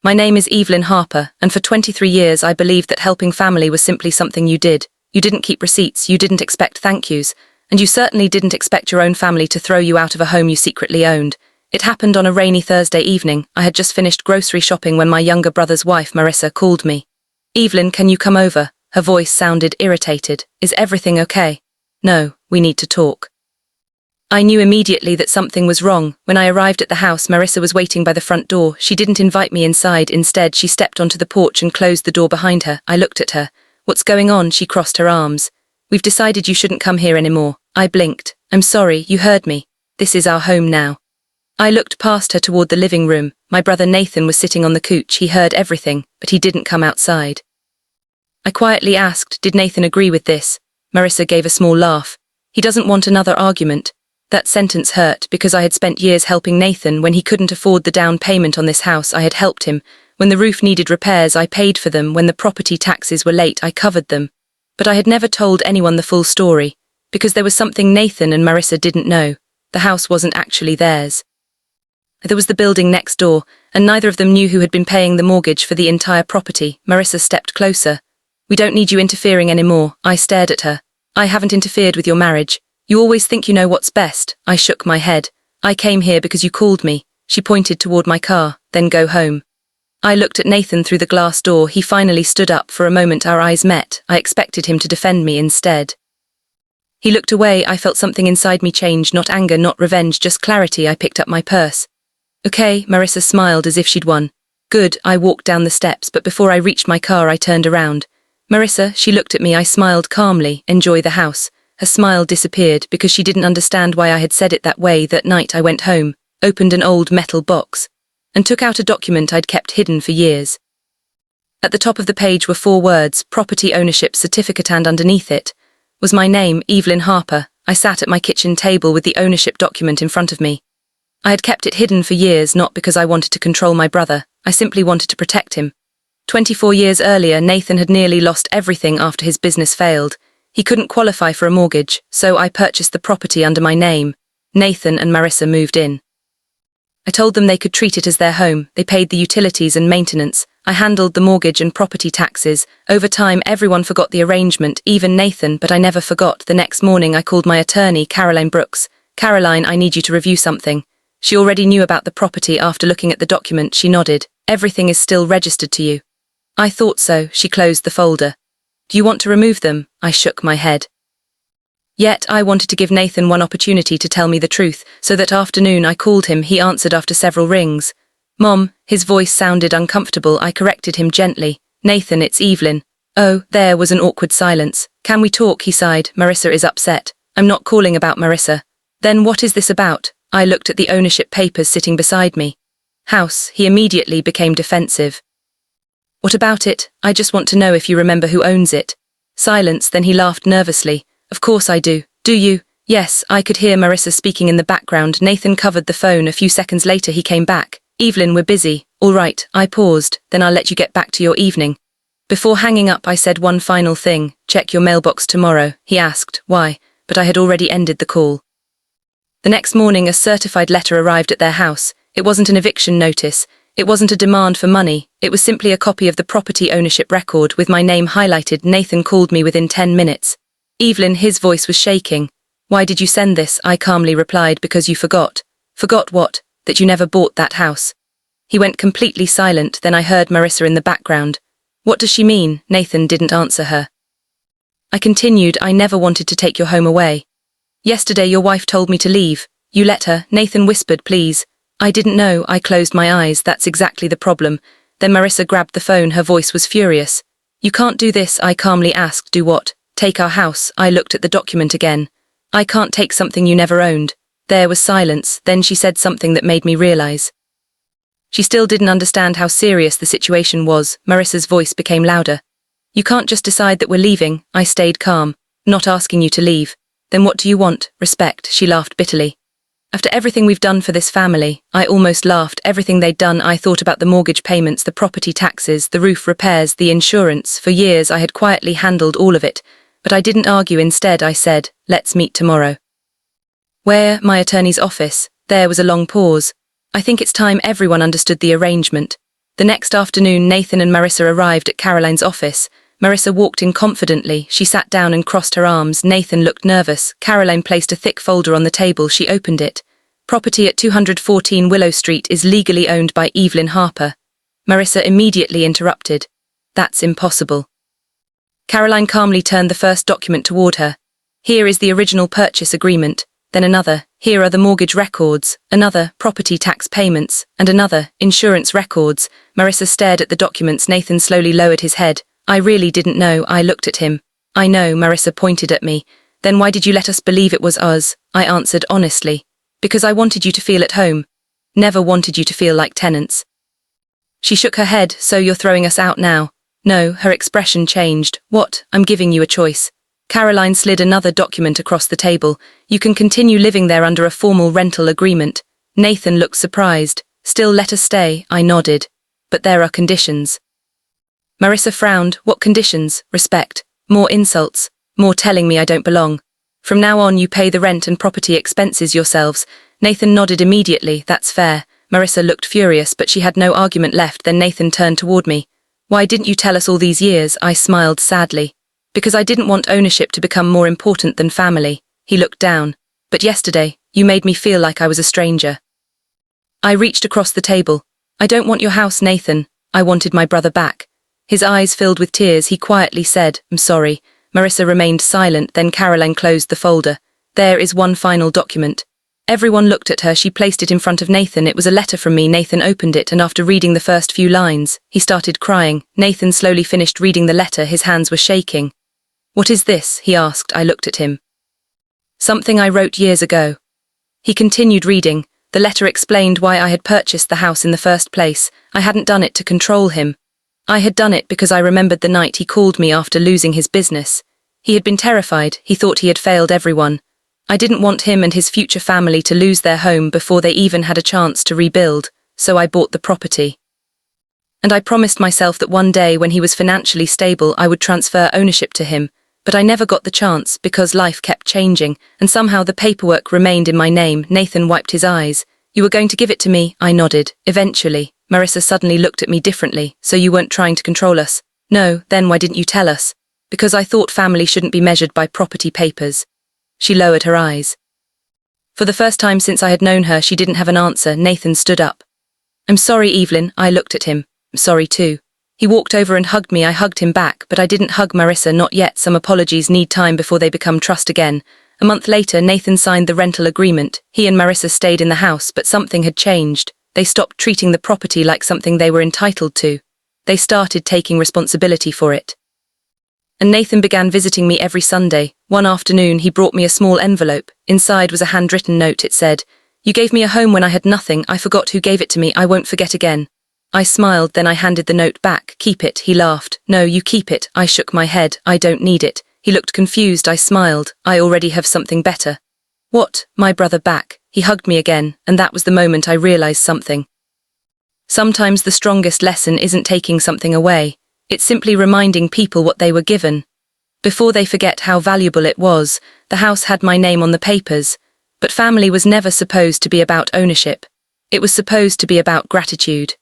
My name is Evelyn Harper, and for 23 years I believed that helping family was simply something you did. You didn't keep receipts, you didn't expect thank yous, and you certainly didn't expect your own family to throw you out of a home you secretly owned. It happened on a rainy Thursday evening. I had just finished grocery shopping when my younger brother's wife, Marissa, called me. "Evelyn, can you come over?" Her voice sounded irritated. "Is everything okay?" "No, we need to talk." I knew immediately that something was wrong. When I arrived at the house, Marissa was waiting by the front door. She didn't invite me inside. Instead, she stepped onto the porch and closed the door behind her. I looked at her. "What's going on?" She crossed her arms. "We've decided you shouldn't come here anymore." I blinked. "I'm sorry, you heard me. This is our home now." I looked past her toward the living room. My brother Nathan was sitting on the couch. He heard everything, but he didn't come outside. I quietly asked, "Did Nathan agree with this?" Marissa gave a small laugh. "He doesn't want another argument." That sentence hurt because I had spent years helping Nathan. When he couldn't afford the down payment on this house, I had helped him. When the roof needed repairs, I paid for them. When the property taxes were late, I covered them. But I had never told anyone the full story, because there was something Nathan and Marissa didn't know. The house wasn't actually theirs. There was the building next door, and neither of them knew who had been paying the mortgage for the entire property. Marissa stepped closer. "We don't need you interfering anymore." I stared at her. "I haven't interfered with your marriage. You always think you know what's best." I shook my head. "I came here because you called me." She pointed toward my car. "Then go home." I looked at Nathan through the glass door. He finally stood up. For a moment our eyes met. I expected him to defend me instead. He looked away. I felt something inside me change, not anger, not revenge, just clarity. I picked up my purse. "Okay," Marissa smiled as if she'd won. "Good." I walked down the steps, but before I reached my car I turned around. "Marissa," she looked at me. I smiled calmly. "Enjoy the house." Her smile disappeared because she didn't understand why I had said it that way. That night I went home, opened an old metal box, and took out a document I'd kept hidden for years. At the top of the page were 4 words, property ownership certificate, and underneath it was my name, Evelyn Harper. I sat at my kitchen table with the ownership document in front of me. I had kept it hidden for years, not because I wanted to control my brother. I simply wanted to protect him. 24 years earlier, Nathan had nearly lost everything after his business failed. He couldn't qualify for a mortgage, so I purchased the property under my name. Nathan and Marissa moved in. I told them they could treat it as their home. They paid the utilities and maintenance. I handled the mortgage and property taxes. Over time, everyone forgot the arrangement, even Nathan, but I never forgot. The next morning, I called my attorney, Caroline Brooks. "Caroline, I need you to review something." She already knew about the property. After looking at the document, she nodded. "Everything is still registered to you." I thought so. She closed the folder. "Do you want to remove them?" I shook my head. Yet I wanted to give Nathan one opportunity to tell me the truth, so that afternoon I called him. He answered after several rings. "Mom," his voice sounded uncomfortable. I corrected him gently. "Nathan, it's Evelyn." "Oh." There was an awkward silence. "Can we talk?" he sighed. "Marissa is upset." "I'm not calling about Marissa." "Then what is this about?" I looked at the ownership papers sitting beside me. "House." He immediately became defensive. "What about it? I just want to know if you remember who owns it." Silence, then he laughed nervously. "Of course I do." "Do you?" "Yes." I could hear Marissa speaking in the background. Nathan covered the phone. A few seconds later he came back. "Evelyn, we're busy." "All right." I paused. "Then I'll let you get back to your evening." Before hanging up I said one final thing. "Check your mailbox tomorrow." He asked, "Why?" But I had already ended the call. The next morning a certified letter arrived at their house. It wasn't an eviction notice. It wasn't a demand for money. It was simply a copy of the property ownership record with my name highlighted. Nathan called me within 10 minutes. "Evelyn," his voice was shaking. "Why did you send this?" I calmly replied, "Because you forgot." "Forgot what?" "That you never bought that house." He went completely silent. Then I heard Marissa in the background. "What does she mean?" Nathan didn't answer her. I continued, "I never wanted to take your home away. Yesterday your wife told me to leave. You let her." Nathan whispered, "Please." "I didn't know." I closed my eyes. "That's exactly the problem." Then Marissa grabbed the phone. Her voice was furious. "You can't do this." I calmly asked, "Do what?" "Take our house." I looked at the document again. "I can't take something you never owned." There was silence. Then she said something that made me realize. She still didn't understand how serious the situation was. Marissa's voice became louder. "You can't just decide that we're leaving." I stayed calm. "Not asking you to leave." "Then what do you want?" "Respect." She laughed bitterly. "After everything we've done for this family." I almost laughed. Everything they'd done. I thought about the mortgage payments, the property taxes, the roof repairs, the insurance. For years I had quietly handled all of it. But I didn't argue. Instead I said, "Let's meet tomorrow." "Where?" "My attorney's office." There was a long pause. "I think it's time everyone understood the arrangement." The next afternoon, Nathan and Marissa arrived at Caroline's office. Marissa walked in confidently. She sat down and crossed her arms. Nathan looked nervous. Caroline placed a thick folder on the table. She opened it. Property at 214 Willow Street is legally owned by Evelyn Harper. Marissa immediately interrupted. That's impossible. Caroline calmly turned the first document toward her. Here is the original purchase agreement, then another. Here are the mortgage records, another, property tax payments, and another, insurance records. Marissa stared at the documents. Nathan slowly lowered his head. I really didn't know. I looked at him. I know, Marissa pointed at me. Then why did you let us believe it was us? I answered honestly. Because I wanted you to feel at home. Never wanted you to feel like tenants. She shook her head. So you're throwing us out now? No, her expression changed. What? I'm giving you a choice. Caroline slid another document across the table. You can continue living there under a formal rental agreement. Nathan looked surprised. Still let us stay, I nodded. But there are conditions. Marissa frowned. What conditions? Respect. More insults. More telling me I don't belong. From now on you pay the rent and property expenses yourselves. Nathan nodded immediately. That's fair. Marissa looked furious, but she had no argument left. Then Nathan turned toward me. Why didn't you tell us all these years? I smiled sadly. Because I didn't want ownership to become more important than family. He looked down. But yesterday, you made me feel like I was a stranger. I reached across the table. I don't want your house, Nathan. I wanted my brother back. His eyes filled with tears. He quietly said, I'm sorry. Marissa remained silent. Then Caroline closed the folder. There is one final document. Everyone looked at her. She placed it in front of Nathan. It was a letter from me. Nathan opened it, and after reading the first few lines, he started crying. Nathan slowly finished reading the letter. His hands were shaking. What is this? He asked. I looked at him. Something I wrote years ago. He continued reading. The letter explained why I had purchased the house in the first place. I hadn't done it to control him. I had done it because I remembered the night he called me after losing his business. He had been terrified. He thought he had failed everyone. I didn't want him and his future family to lose their home before they even had a chance to rebuild, so I bought the property. And I promised myself that one day when he was financially stable I would transfer ownership to him, but I never got the chance because life kept changing, and somehow the paperwork remained in my name. Nathan wiped his eyes. You were going to give it to me? I nodded. Eventually. Marissa suddenly looked at me differently. So you weren't trying to control us? No, then why didn't you tell us? Because I thought family shouldn't be measured by property papers. She lowered her eyes. For the first time since I had known her, she didn't have an answer. Nathan stood up. I'm sorry, Evelyn. I looked at him. I'm sorry too. He walked over and hugged me. I hugged him back, but I didn't hug Marissa, not yet. Some apologies need time before they become trust again. A month later, Nathan signed the rental agreement. He and Marissa stayed in the house, but something had changed. They stopped treating the property like something they were entitled to. They started taking responsibility for it. And Nathan began visiting me every Sunday. One afternoon, he brought me a small envelope. Inside was a handwritten note. It said, You gave me a home when I had nothing. I forgot who gave it to me. I won't forget again. I smiled, then I handed the note back. Keep it, he laughed. No, you keep it. I shook my head. I don't need it. He looked confused. I smiled. I already have something better. What? My brother back. He hugged me again, and that was the moment I realized something. Sometimes the strongest lesson isn't taking something away. It's simply reminding people what they were given. Before they forget how valuable it was, the house had my name on the papers, but family was never supposed to be about ownership. It was supposed to be about gratitude.